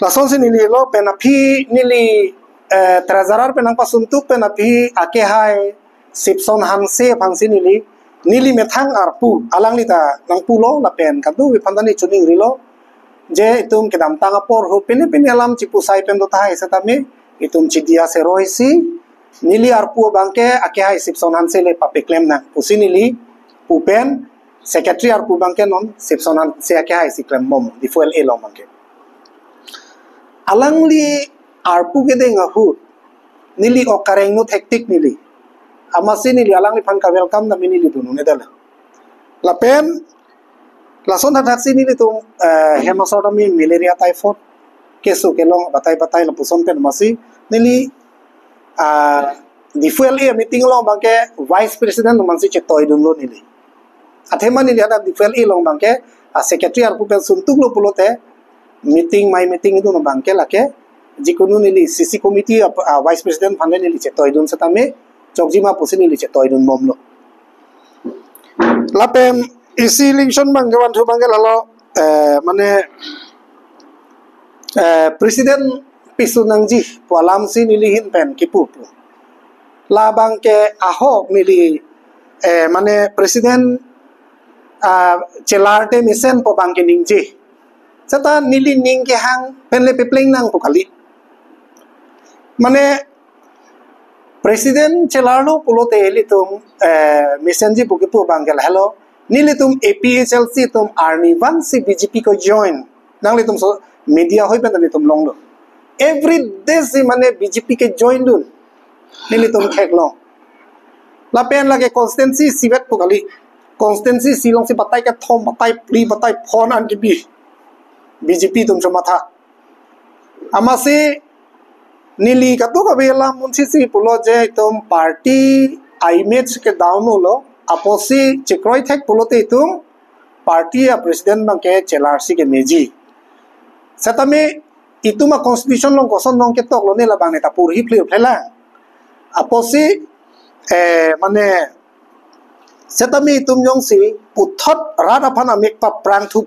lason si nili lo penapi nili treasurer penang pasuntuk penapi ake hai sipson hanse pangsi nili methang arpu alang lita nang pulo la pen kadu wi pandani chuning rilo je itum kedam tanga por ho pini alam cipu sai pen do thai setame itum cidia seroisi nili arpu bangke ake hai sipson hanse le pape claim na pusi nili pupen secretary arpu bangke non sipson hanse ake hai si claim mom di fuel e lo bangke alang li arpu ke deng ahut nili o kareng no hektik nili amasi nili alang li pan ka welcome na nili dunu ne dala la pen la son that si nili tum hemosotomy malaria typhoid kesu kelong batai la puson pen masi nili di fuel e meeting long bangke vice president mansi chetoi dun lo nili athema nili ada di fuel e long bangke secretary arpu pen suntuk lo pulote meeting itu no bangke lake jikunu nili CC committee vice president phane nili chetoi dun satame chokjima pusi nili chetoi dun momlo lapen isi election bangke wan thu bangke lalo mane presiden pisunangji polam si nili hin pen kipu la bangke ahok nili mane presiden celarte misen po bangke ningji sata nili ning ke hang penle pepling nang pokali mane presiden celano pulote elitum mesenji bukipu bangkel hello nilitum APHLC tum army one si BJP ko join nang litum so media hoi pen litum longlo every day si mane BJP ke join dun nilitum theklong la pen lage constancy sivet pokali constancy silong si batai ka thom batai pri batai phone an ki bi BJP tum chamatha amase nili katu ka bela munsi si pulo je tum party image ke down lo aposi chikroi thek pulote tum party a president bang ke chelarsi ke meji satame ituma constitution long koson long ke tok lo ne la bang ne ta purhi phlela aposi mane satame itum yong si uthot rada phana mek pa prang thu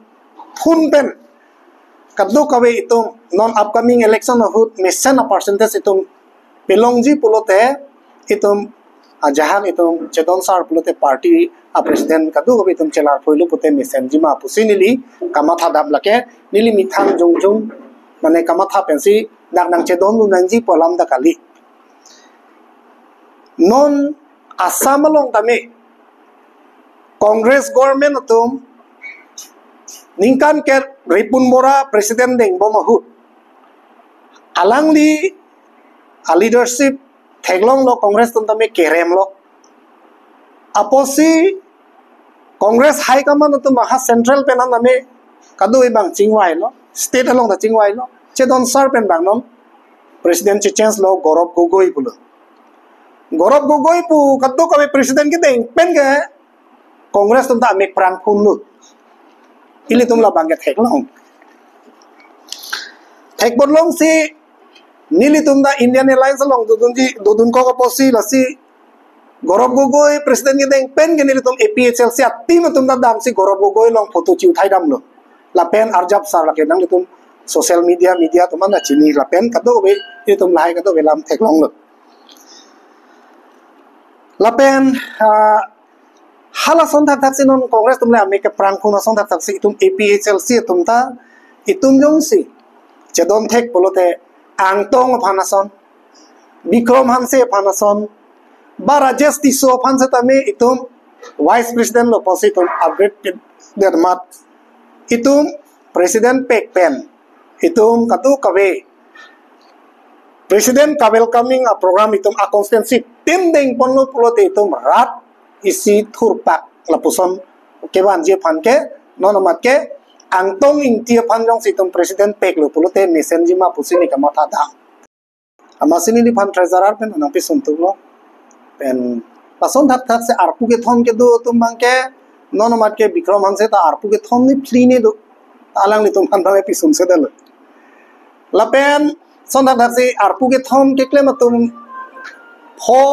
phun pen kaddo kawe itum non upcoming election ahut mission a percentage itum pelongji pulote itum jahan itum chedon sar pulote party a president kaddo kawe itum chelar phoilu pute mission jima pusinili kamatha dam lake nili mithang jongjong mane kamatha pensi nang chedon nu nangji polam da kali non assam long tame congress government atum ningkan ke Ripun Bora presiden deng bomahut alang li a leadership theglong lo congress tuntame kerem lo aposi congress high command tu maha central penan name kadu ibang chingwai lo state along da chingwai lo chedon sar pen bang non president chi chance lo Gaurav Gogoi pulo Gaurav Gogoi pu kadu kabe president ke deng pen ke congress tunta mek prang phun lu ili tumla bangke theklong thekbolong si nili tumda Indian Airlines long dudun ko posi lasi Gaurav Gogoi president ke deng pen ke nili tum APHL si atim tumda dam si Gaurav Gogoi long photo chiu thai dam lo la pen arjab sar la ke nang tum social media tuman na chini la pen kado be ili tum lai kado be lam theklong lo la pen hala sonthak thaksi non congress tumle ameke prang khuna sonthak thaksi itum APHLC tumta itum jongsi chedon thek polote angtong phanason Bikrom Hanse phanason bara jesti so phansa tame itum vice president lo positum upgrade dermat itum president pek pen itum katu kawe president ka welcoming a program itum a constituency tim deng ponlo polote itum rat isi thurpak lapuson keban je phanke nonomat ke angtong ingtia phanjong situm president pek lo pulote mesenji ma pusini kamatha da amasini ni phan treasurer pen napi suntuk lo pen pason thak thak se arpu ke thom ke do tum bangke nonomat ke Bikrom Hanse ta arpu ke thom ni free ne do alang ni tum phan bang epi sun se dal la pen son thak thak se arpu ke thom ke klem tum pho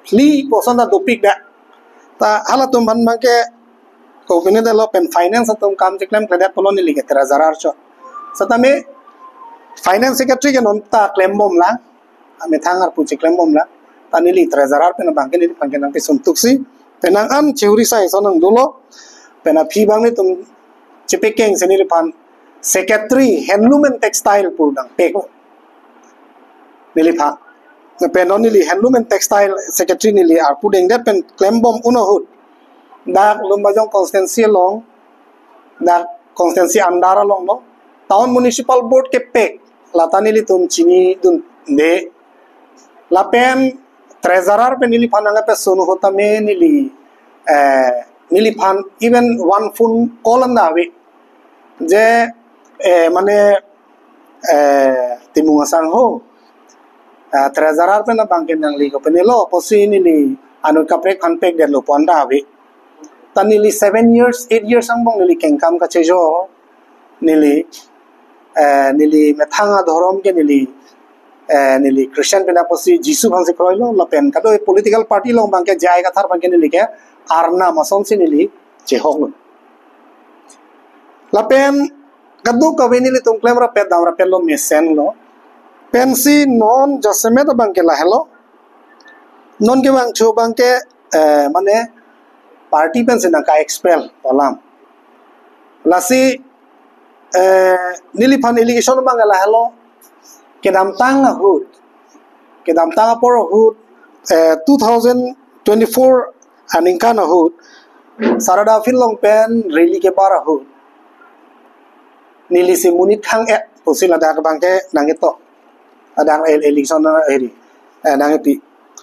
fli poson da dopik da ta hala tum ban bangke ko bine da lo pen finance tum kam chiklem kredet poloni lige treasurer cho satame finance secretary ke non ta claim bom la ame thangar puchi claim bom la tani li treasurer pena bangke ni pangke nang pe suntuk si penang am cheuri sai sonang dolo pena phi bang ni tum chipekeng seni li pan secretary handloom and textile pu dang pek nili pha pen on nili handloom and textile secretary nili ar pu deng dat pen claim bom uno hut dak lumba jong constituency long dak constituency andara long no town municipal board ke pek latani li tum chini dun de la pen treasurer pe nili phananga pe sonu hota me nili phan even one phone call and ave je mane timunga sang ho treasurer pe na bangken nang li ko pe lo posi nili anu kapre khan pek de lo ponda ave tanili 7 years 8 years ang bong nili kengkam ka chejo nili methanga dhorom ke nili Christian pena posi Jisu bangse kroilo la pen kado political party long bangke jai ka thar bangke nili ke arna mason si nili chehok la pen kado ka nili tum claim ra pet damra pen lo mesen lo pen si non jasme to bangke la hello non ke bang chu bangke mane party pen se nang ka expel palam lasi nili phan allegation bangala hello kedam tanga hut kedam tanga por hut 2024 aninkana hut sarada filong pen rally ke bara hut nili se munit khang e posila dak bangke nangito adang election eri nangepi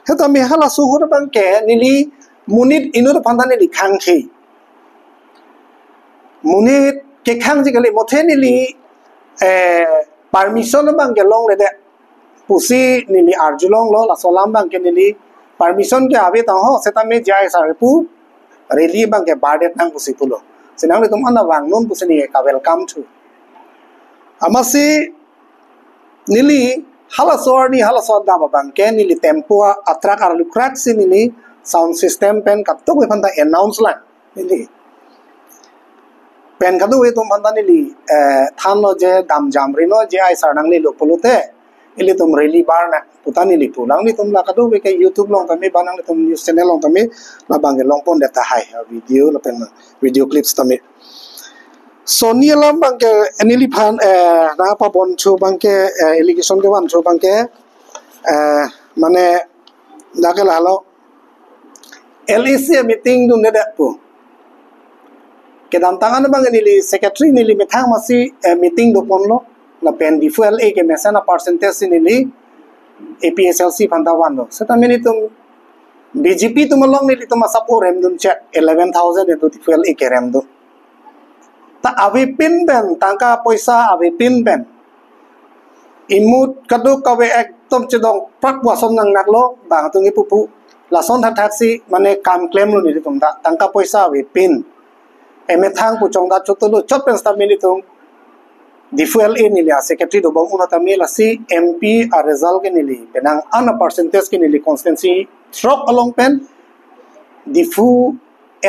heta mi hala su hut bangke nili munit inur phandan nili khang khi munit ke khang jikali mothenili permission bang ke long le de pusi nili arjulong lo la solam bang ke nili permission ke ave ta ho seta me jai sar pu rally bang ke barde nang pusi pulo sinang le tum ana wang non pusi ni ka welcome to amasi nili hala sor da bang ke nili tempo atrak ar lukrak si nili sound system pen katok we phanda announce la nili pen kadu we tum phanda nili than lo je dam jamri no je ai sarnang li lo pulute ili tum rally bar na putani li pulang ni tum la kadu we ke YouTube long tami banang li tum news channel long tami la bangge long pon data hai video la pen video clips tami Sonia lam bangke anili phan na pa bon chu bangke allegation ke wan chu bangke mane dakela halo LEC meeting dun ne da pu kedam tangan bang nili secretary nili methang masi meeting do ponlo la pen difuel e ke mesana percentage nili APSLC phanda wan lo seta mini tum BJP tum long nili tum sapo rem dun chat 11000 into difuel e ke rem do ta avi pin ben tangka poisa avi pin ben imut kadu kawe ek tom chedong prak wasom nang naklo bang tungi pupu la son that taxi mane kam claim lo nili tum da tangka poisa avi pin eme thang pu chong da chotulu chot pen sta mili tum difuel e nili secretary do bang una tamila si MP a result ke nili penang ana percentage ke nili constituency drop along pen difu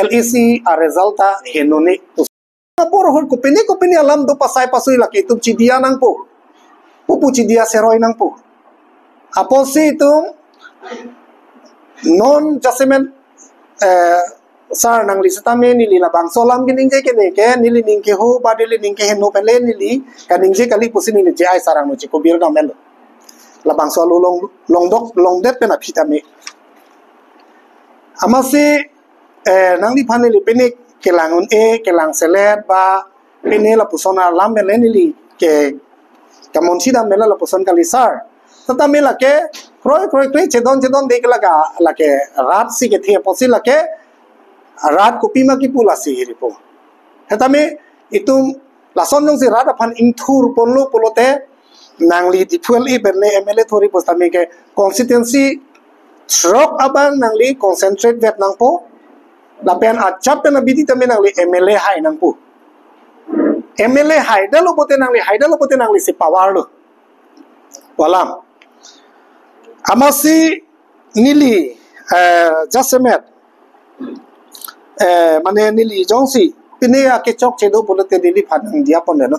LEC a result ta henoni por hol ko pini alam do pasai pasui laki tum chidia nang pu chidia seroi nang pu aposi tum non jasement sar nang lisita me nili la bang solam gining je ke ne ke nili ning ke ho badili ning ke no pele nili ka ning je kali pusi nili je ai sarang no chi ko bir na melo la bang solo long det pe na phita me amase nang li phane li pene ke langun e ke lang selet ba pene la pusona lam mele nili ke kamon chi da mela la puson kali sar tata me la ke kroi chedon de ke la ke rat si ke the posi la ke rat ko pima ki pula si ripo hetame itum lason jong si rat aphan inthur ponlo polote nangli difuel e berne MLA thori postame ke constituency shrok abang nangli concentrate vet nangpo la pen achap na bidi tame nangli MLA hai nangpo MLA haidalo pote nangli si power lo walam amasi nili jasemet mane nili jongsi pine ya ke chok chedo polote nili phanang dia pon no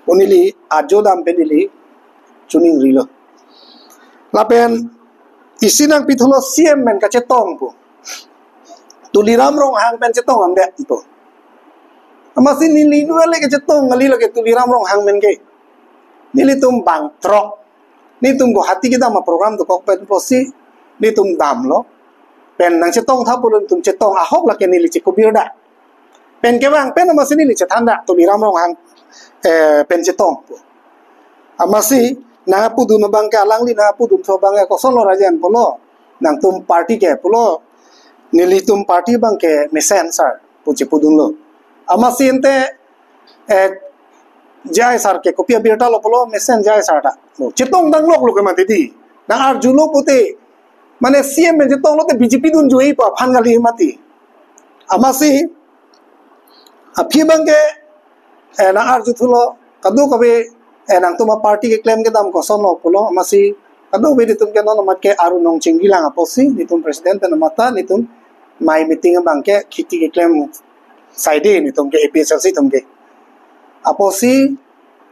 onili ajodam pe nili chuning ri lo la pen isinang pithulo CM men ka chetong pu tuliram rong hang pen chetong am de pu amasin nili nuele ke chetong ngali lo ke tuliram rong hang men ke nili tum bang trok ni tum go hati ke dama program to kok pen posi ni tum dam lo pen nang chetong tha pulun tum chetong ahok la ke nili chikubir da pen ke bang pen amasin nili chetanda tuliram rong hang pen chetong pu amasi na pudu no bang ka lang li na pudu so bang ko solo rajan polo nang tum party ke polo nili tum party bang ke mesen sar puchi pudun lo amasi ente jai sar ke kopia birta lo polo mesen jai sar ta chetong dang lok lo ke mate di na ar julo pote mane CM men chetong lo te BJP dun joi pa phan gali mati amasi aphi bang ke na ar ju thulo kadu kabe nang tuma party ke claim ke dam ko sono pulo amasi kadu be ditum ke no mat ke aru nong chingilang aposi nitum president na mata nitum mai meeting bang ke khiti ke claim side nitum ke APSLC tum ke aposi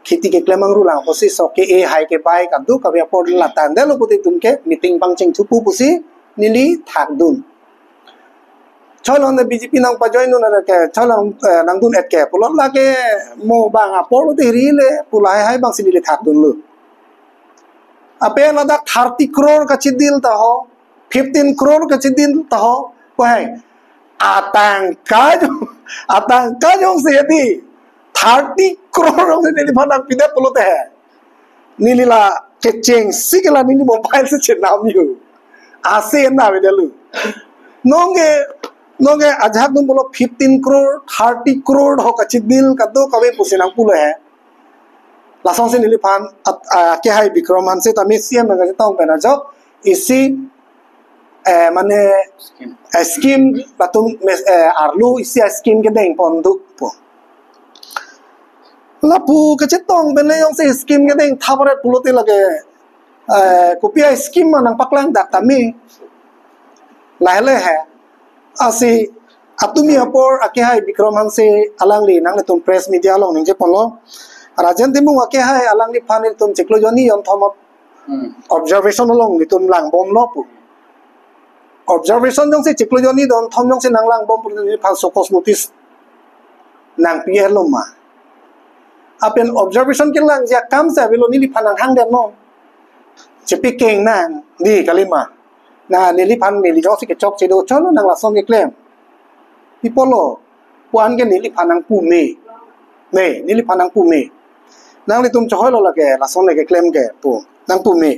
khiti ke claim ang rulang aposi so ke e hai ke bai kadu kabe apod la tan de lo puti tum ke meeting bang ching thupu pusi nili thak dun cholon de BJP nang pa join na ke cholon nang dun et ke pulot la ke mo bang apol te ri le pulai hai bang sinile thak dun lu ape na da 30 crore ka chidil ta ho 15 crore ka chidil ta ho ko hai atangka jong se di 30 crore se nili phanang pide pulot hai nili la ke cheng sigla nili mobile se chenam yu ase na be lu नोंगे अजहाक दुम बोलो 15 करोड़ 30 करोड़ हो कचिदिल कदो कवे पुसिनांग पुले है लासों से नीली फान के हाई विक्रमान से तमी सीएम में गजता हूं पेना जो इसी माने स्कीम बतुम आरलू इसी स्कीम के देंग पोंदुक पो लापू कचितोंग बेले यों से स्कीम के देंग थाबरे पुलोते लगे कुपिया स्कीम मनंग पकलांग दाक तमी लाहले है asi atumi apor ake hai vikram se alangli nang tum press media long ning je polo rajan timu ake hai alangli phanil tum cheklo joni yon thom observation long ni tum lang bom no pu observation jong se cheklo joni don thom jong se nang lang bom pu ni phan sokos notice nang pier lo ma apen observation ke lang ja kam sa velo ni li phanang hang den no chepi keng nang di kalima na nili pan nili jong si ke chok che do cholo nang la song ke claim pipolo puan ke nili panang pu me nili panang pu me nang li tum chohoi lo la ke la song le ke claim ke pu nang pu me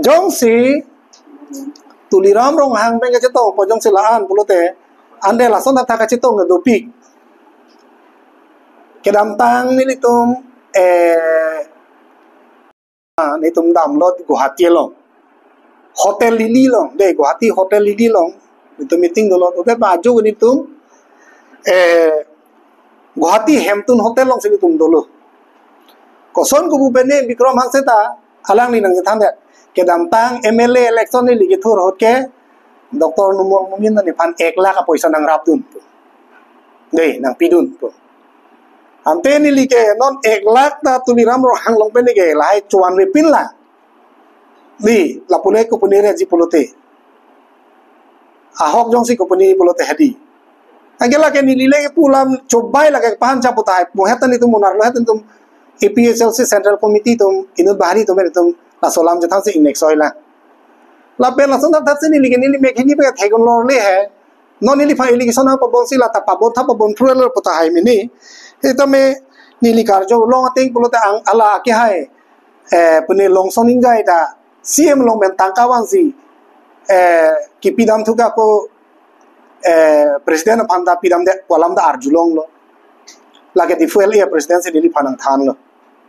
jong si tuliram rong hang beng ke cheto po jong si la an pulote ande la song ta ka cheto nge do pi ke dam tang nili tum ni tum dam lot Guwahati long hotel lili long de Guwahati hotel lili long itu meeting dolo ote baju ni tum Guwahati Hampton hotel long sini tum dolo koson ku bene Vikram Hanseta alang ni nang thang de ke dam tang MLA election ni ligi thur hot ke Dr. Numor Mumin ni pan 1 lakh paisa nang rap dun de nang pidun tu ante ni like non 1 lakh ta tuliram ro hang long pen ke lai chuan we pin la ni la pune ko pune re ji pulote ahok jong si ko pune pulote hadi agela ke ni lile ke pulam chobai la ke pan cha putai mo hetan ni tum monar lo hetan tum APSLC central committee tum inut bahari tum tum la solam je thang se inex oila la pen la son ta se ni like ni me khini pe thai gon lo le hai non ni li fa irrigation pa bon si la ta pa bon tha pa bon thruel lo puta hai mini etame nili karjo long ateng pulote ang ala ke hai pune long soning jai da CM long men tangka wan si ki pidam thuka ko president phanda pidam de kolam da arjulong lo lage di fuel ya president se nili phanang than lo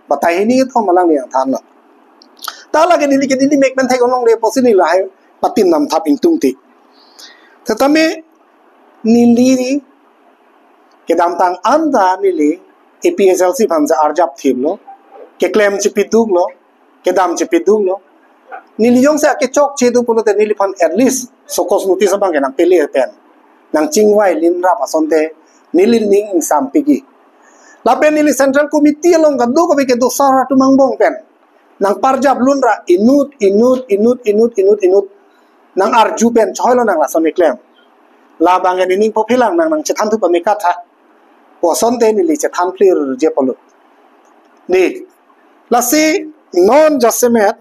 batai ni tho malang ni than lo ta lage nili ke nili mek men thai long le posili la hai patin nam thap ing tung ti tatame nili ke dam tang anda nili APSLC phanza arjap thiblo ke claim chipiduk lo ke dam chipiduk lo nili jong sa ke chok chedu pulote nili phan at least sokos notice bang nang pele pen nang chingwai lin rap asonte nili ning sam pigi lapen nili central committee long kan do ko be ke do sara tu mangbong pen nang parjab lunra inut nang arju pen choi lo nang la son eklem la bangen ini po philang nang chetan thu pamika tha po son te nili chetan clear je polo ni lasi non jasemet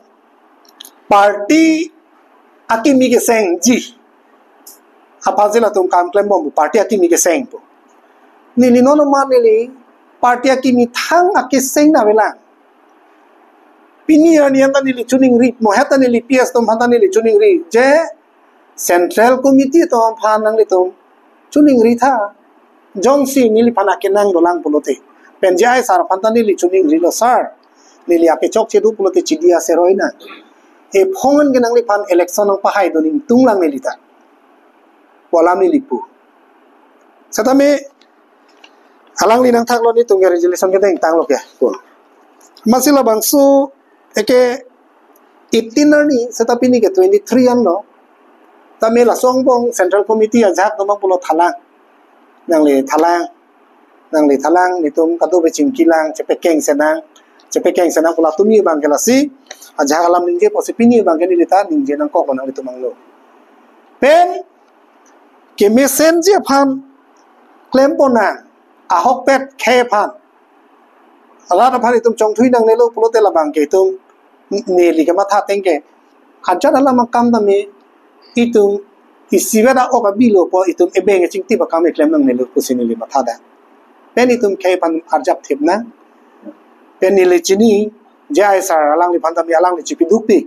party akimi ke seng ji apazela tum kam klem bom party akimi ke seng po nili non man nili party akimi thang akiseng na belang pini anian ta nili chuning ri mo hata nili ps tom hata nili chuning ri je central committee tom phan nang li tom chuning ri tha jongsi nili phana ke nang dolang pulote penjai sar phan ta nili chuning ri lo sar nili ake chok che du pulote chidia se roina e phongan ke nang li phan election ang pahai doning tunglang nili ta polam nili pu satame alang li nang thak lo ni tungge resolution ke deng tang lo ke ko masila bangsu eke itinerary setapi ni ke 23 an lo tamela songbong central committee ajak domang pulo thalang nang le thalang ni tum kadu be chingkilang chepekeng senang pula tumi bang kelasi ajak alam ningje posipini bang ke ni ta ningje nang ko nang itu manglo pen ke messenger phan claim pona ahok pet khe phan ala phani tum chong thui nang ne lo pulo te la bang ke tum ne li ke ma tha teng ke ajat ala makam da me itum isibeda o ka bilo po itum ebeng ching ti ba kam eklem nang ne lo kusini li ma tha da pen itum khe pan arjap thip na pen ni le chini jai sar alang li phan da mi alang li chipi duk pi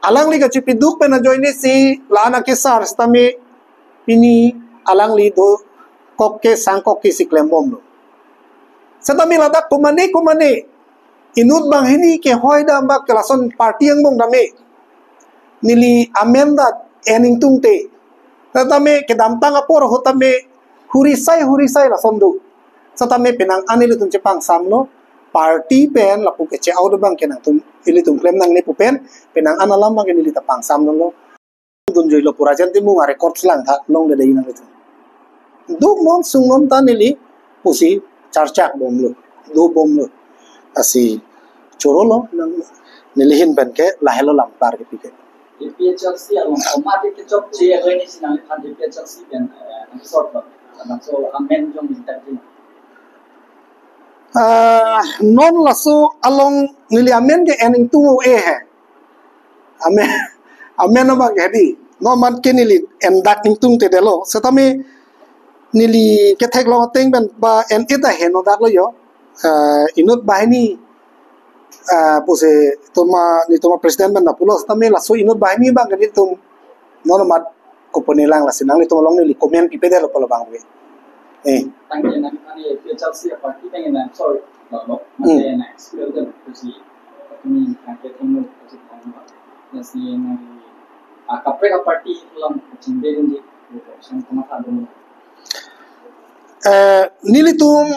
alang li ka chipi duk pe na joine si lana ke sar sta me pini alang li do kok ke sang kok ki siklem bom lo satami ladak kumane inut bang hini ke hoida mbak kelason party yang bong dame nili amenda ening tungte tatame ke damtang apor hotame hurisai la sondu satame penang anili tum chepang samlo party pen la puke che audo bang kenang tum ili tum klem nang ne pupen penang analam bang nili tapang samlo lo dun joilo purajan timu record slang tha long de nang itu duk non sung non ta nili pusi charchak bom lo do bom lo asi chorolo nang nilihin ban ke lahelo lampar ke pike PHLC along automatic ke job che agani sinang kan PHLC ben sort lo nang so amen jong interview non laso along nili amen ke ening tu e he amen ba ke di no man ke nili endak ning tung te delo setame nili ke thek lo teng ben ba en ita he no dak lo yo inut bahini pose toma president ben napulos tame la so inut bahini bang ke tum no mat koponelang la sinang ni tolong ni komen pi pedelo polo bang we tangge na ani PHLC party tangge na sorry lo mate na skill den kusi ni ake tengno kusi tangga na si na kapre ka party lam chimbe ni option kama ta do nilitum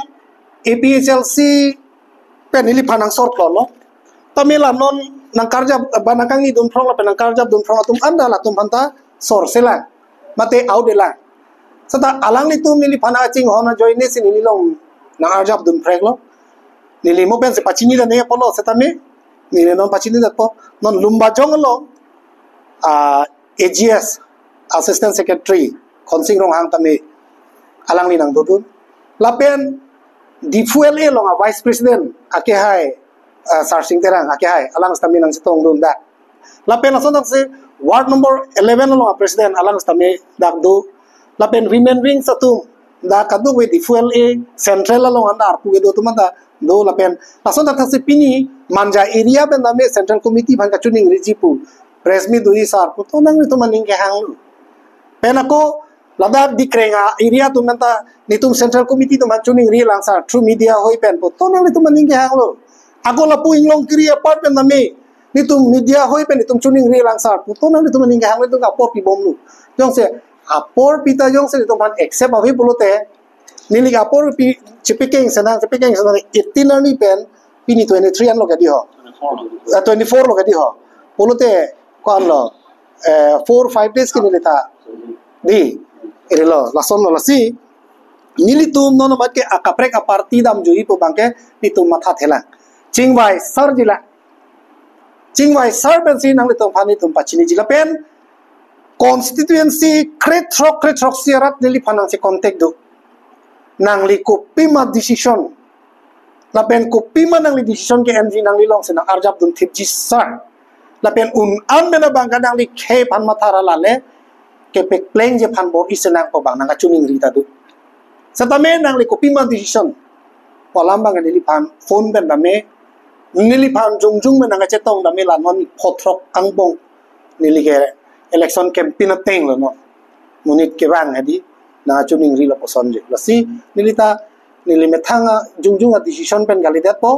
APHLC pe nili phanang sor lo tamila non nang karja banakang ni dun prong la penang karja dun prong atum anda la tum phanta sor sela mate audela sata alang ni tum nili phana ching hona joine sin nili long nang arjab dun prek lo nili mo pen se pachini da ne polo setame nili non pachini da po non lumba jong lo AGS assistant secretary khonsing rong hang tame alang ni nang dodun lapen di fuel e longa vice president ake hai sarsing terang ake hai alang stami nang sitong dun da lapen lason dak se ward number 11 longa president alang stami dak do lapen women wing satum da kadu we di fuel e central longa da arpu ge do tumanda do lapen lason dak se pini manja area ben da me central committee bang ka chuning rijipu resmi dui sar pu to nang to maning ke hang penako ladak dikrenga area tu menta nitum central committee tu manchuning ri langsa through media hoi pen po to nang nitum maning ke hanglo ako la pu inglong kiri apartment na me nitum media hoi pen nitum chuning ri langsa po to nang nitum maning ke hanglo tu apor pi bom lu jong se apor pita jong se nitum ban accept avi pulote nili apor pi chepekeng senang itinerary pen pini 23 an lo ka di ho 24 lo ka di ho pulote kon lo 4-5 days ki nilita di irilo lason lo lasi nilitum non mat ke akaprek aparti dam jui po bangke nitum matha thelang chingwai sar jila chingwai sar ben si nang litum phani tum pachini jila pen constituency kretrok siarat nili phanang se contact do nang li kopima decision la pen kopima nang li decision ke NG nang li long se nang arjab dum thip ji sar la pen an mena bangka nang li khe phan mathara la le ke pek pleng je phan bor isenang po bang nang chuning rita du satame nang li kopima decision walam bang nili phan phone ben dame nili phan jung men nang che tong dame la non photrok angbong nili ke election campaign teng lo no munit ke bang adi na chuning ri la poson je la si nilita nili methanga jung a decision pen gali det po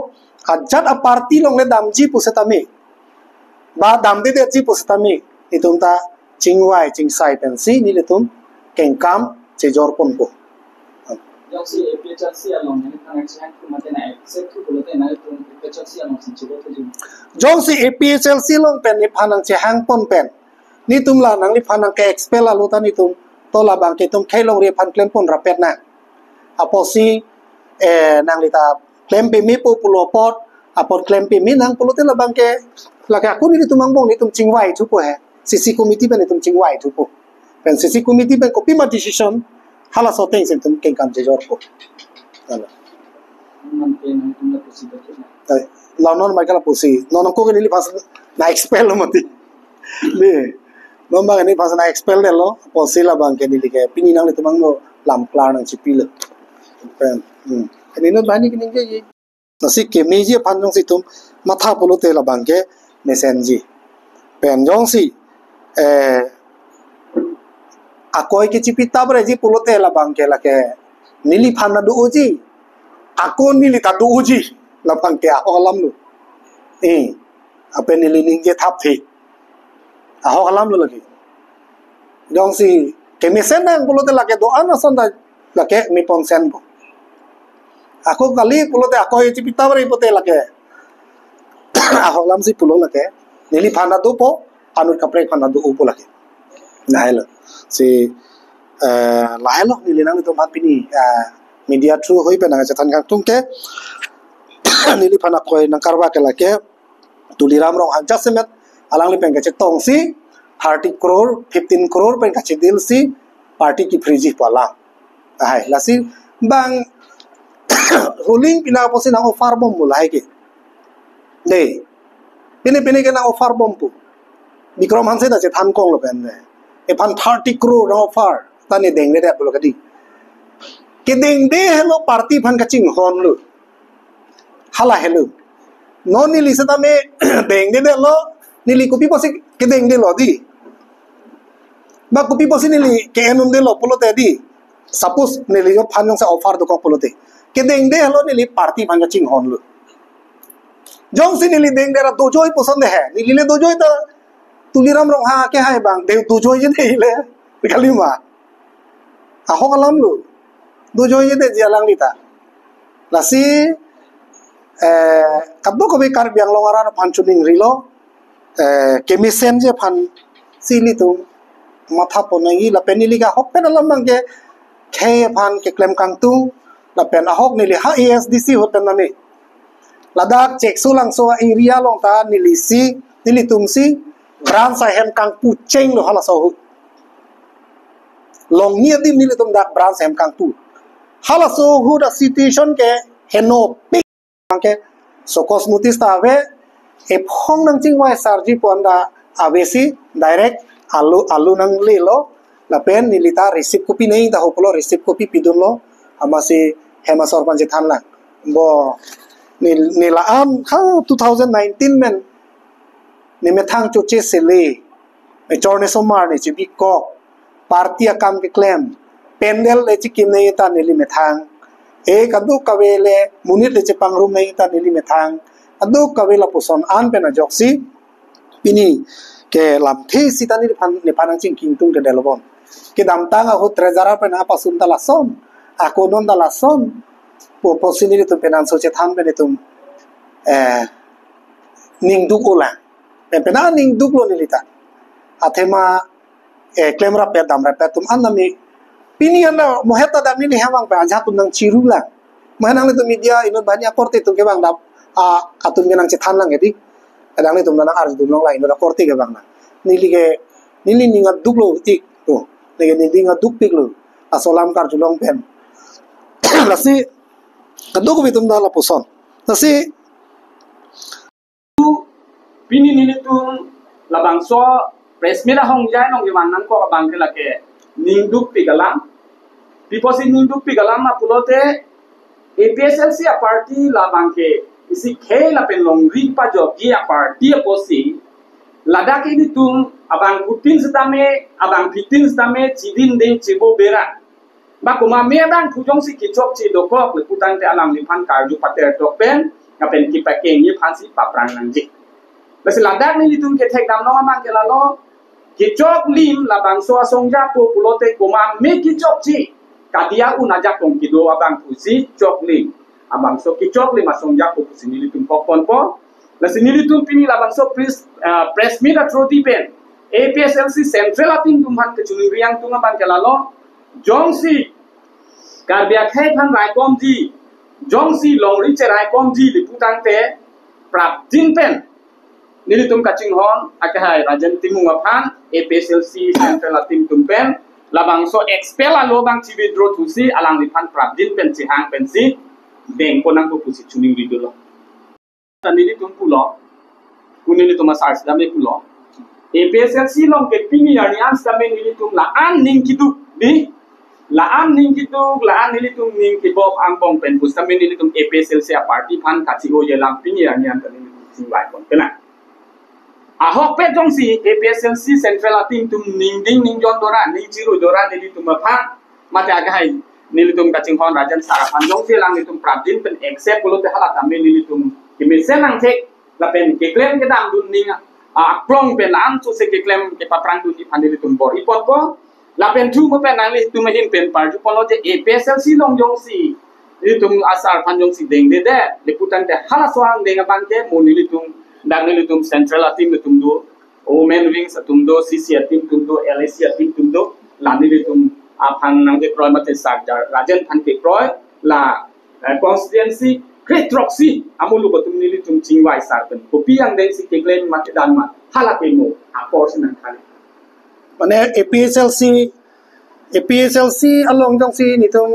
ajat a party long le dam ji pusatame ba dam de ji pusatame itum ta chingwai chingsai pen si nilitum kengkam che jor pon po yang si APHRC along ni connection tu mate na accept tu boleh na tu APHRC along sin cuba tu jong si APHRC long pen ni phanang che hang pon pen ni tum la nang ni phanang ke expel la luta ni tum to la bang ke tum khailong re phan klem pon rapet na aposi nang lita klem pe mi pu pulo pot apot klem pe mi nang pulo te la bang ke la ka ku ni tum angbong ni tum chingwai thu po he CC committee pen ni tum chingwai thu po pen CC committee pen copy ma decision hala so teng sen tum ken kam je jor po ala maintain tu na posi betul la non ma kala posi non ko ni li pas na expel lo mati le non ba ni pas na expel de lo posi la bang ke ni li ke pini nang le tum ang lam klar nang chipi le pen ni no bani kini je ye nasi ke meji pan jong si tum matha polo te la bang ke mesenji pen jong si akoi ke chipi tabre ji polo te la bang ke la ke nili phan na du uji ako nili ta du uji la bang ke ako alam lu apen nili ning je thap thi ako alam lu lagi jong si ke mesen nang polo te la ke do an son da la ke mi pon sen bo ako kali pulo te ako ye chipita bare ipote lake ako lam si pulo lake nili phana do po anur kapre phana do upo lake nailo si lailo nili nang to mat pini media through hoi pe na chathan kang tungke nili phana koi nang karwa ke lake tuliram rong adjustment alang li pen ke tong si 30 crore 15 crore pen ka dil si party ki free pala hai lasi bang ruling pina posin ang offer bom mulai ke de pini ke na offer bom pu bikrom hanse da che than kong lo pen ne e pan 30 crore na offer tani deng le da pulo kadi ke deng de hello party phan ka ching hon lu hala hello no ni li sa me deng de lo ni li kupi posi ke deng de lo di ba kupi posi ni li ke enum de lo pulo te di suppose ni li jo phan jong sa offer do ko pulo te ke deng de hello nili party bang ching hon lu jong si nili deng de ra do joy posand hai nili le do joy ta tuliram rong ha ke hai bang de do joy je nei le kali ma a ho kalam lu do joy je de jalang ni ta la si kabdo ko be kar biang long ara phan chuning rilo ke misen je phan si li tu matha ponai la penili ga hok pen lam bang ke khe phan ke klem kang tu la pen ahok nili ha ASDC hoten nami ladak cek sulang so area long ta nili si nili tumsi brand sa hem kang pu cheng lo hala so long ni dim nili tum dak brand sa hem kang pu hala so hu da situation ke heno pik ke so cosmotis ta ave e phong nang ching wai sarji ponda avesi direct alu nang li lo la pen nili ta receipt copy nei da hoplo receipt copy pidun lo amasi hema sorpan je than lang bo nila am kha 2019 men ni me thang chu che sele e chorne somar ni chi bi ko party akam ke claim pendel le chi kim nei ta nili me thang e kadu kawele munit le che pangrum nei ta nili me thang adu kawela puson an pe na joksi pini ke lam the si ta ni phan ching king tung ke delobon ke dam tanga ho trezara pe na pasun ta la som ako don da la son po posinili tu penan so che tham bene tum ning duk ola pena ning duk lo nilita athema klemra pe dam ra pe tum anami Pini anda moheta dam ni hewang pa aja tum nang ciru lang. Manang itu media inun banyak korte tum ke bang dap atun ke nang cetan lang edi. Adang ni tum nang arj tum nang lain ora korte ke bang na. Nili ningat duk lo tik to. Nege nili ningat duk pik lo. Asolam kar julong pen. Lasi kaduk bitum dala puson. Lasi pini nili tum labang so presmira hong jai nong giwan nang ko abang ke lake ningduk pigalam piposi ningduk pigalam na pulote APSLC a party labang ke isi khe la pen long ri pa jo gi a party a posi ladak ini tum abang putin setame abang pitin setame cidin de cibo bera ba kuma me bang pujong si kichok ci dokok le putan te alam li phan kar ju pater tok pen ka pen ki pa ke ni phan si pa prang nang ji Basi ladak ni litung ke tek dam nong amang ke lalo kicok lim labang so asongja po pulote kuma me kicok ci kadia unajak tong kido abang pusi cok lim abang so kicok lim asongja po pusi ni litung pokon po lasi ni litung pini labang so press meet atroti pen APSLC central ating tumhan ke chuni riang tung abang ke lalo jongsi karbia khai phan rai kom ji jongsi longri che rai kom ji liputang te prap jin pen Nilitum kacing hon akahai rajan timung aphan APSLC central atim tumpen labang so expel alo bang ci withdraw tusi alang lipan prabdin pen ci hang pen si deng ponang ko pusi chuning ridulo nilitum pulo kunilitum asars dame pulo APSLC long ke pini yani ans dame nilitum la an ning kiduk di la an ning kiduk la an nilitum ning kibok ang bong pen pus dame nilitum APSLC a party phan kachi o yelang pini yani an dame singwai kon kena Ahok pe jong si APSLC central ating tum ningding ningjon dora ning ciru dora nili tum apha mate agahai nili tum kacing hon rajan sarapan jong si lang nitum prabdin pen accept pulo te halat ame nili tum kimisen nang tek la pen ke claim ke dam dun ning plong pen an so se ke claim ke paprang dun iphan nili tum bor ipot po la pen tu mo pen nang li tum hin pen par ju polo te APSLC long jong si nili tum asar pan jong si deng de liputan te hala soang deng abang ke mo nili tum Dagni tum central atim tum do women wings tum do CC atim tum do LAC atim tum do lani tum aphan nang ke proy mate sak jar rajan phan ke proy la constituency great roxy amulu ko tum ni tum chingwai sar pen kopi ang deng si ke claim mate dan ma hala pe mo a portion ang khali mane APSLC along jong si nitum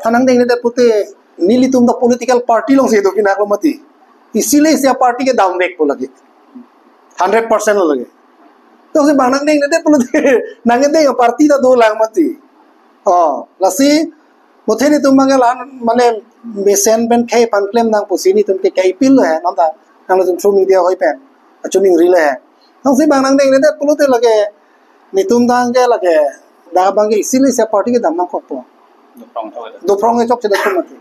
phanang deng ne da pute nilitum da political party long se do kinaklo mati इसीलिए इस पार्टी के दाम देख को लगे 100% लो लगे तो उसे बांगनांग देंगे ते पुलो दे नांगे देंगे पार्टी दा 2 लाख मती लसी मुथे ने तुम मंगे लान माने बेसेन पेन खे पंक्लेम नांग पुसीनी तुम के कई पिल है नंदा नांग तुम सोशल मीडिया होई पेन अचुनिंग रील है तो उसे बांगनांग देंगे ते पुलो ते लगे नि तुम दांगे लगे दा बांगे इसीलिए इस पार्टी के दाम ना को दो प्रॉन्ग के चोक से देखो मती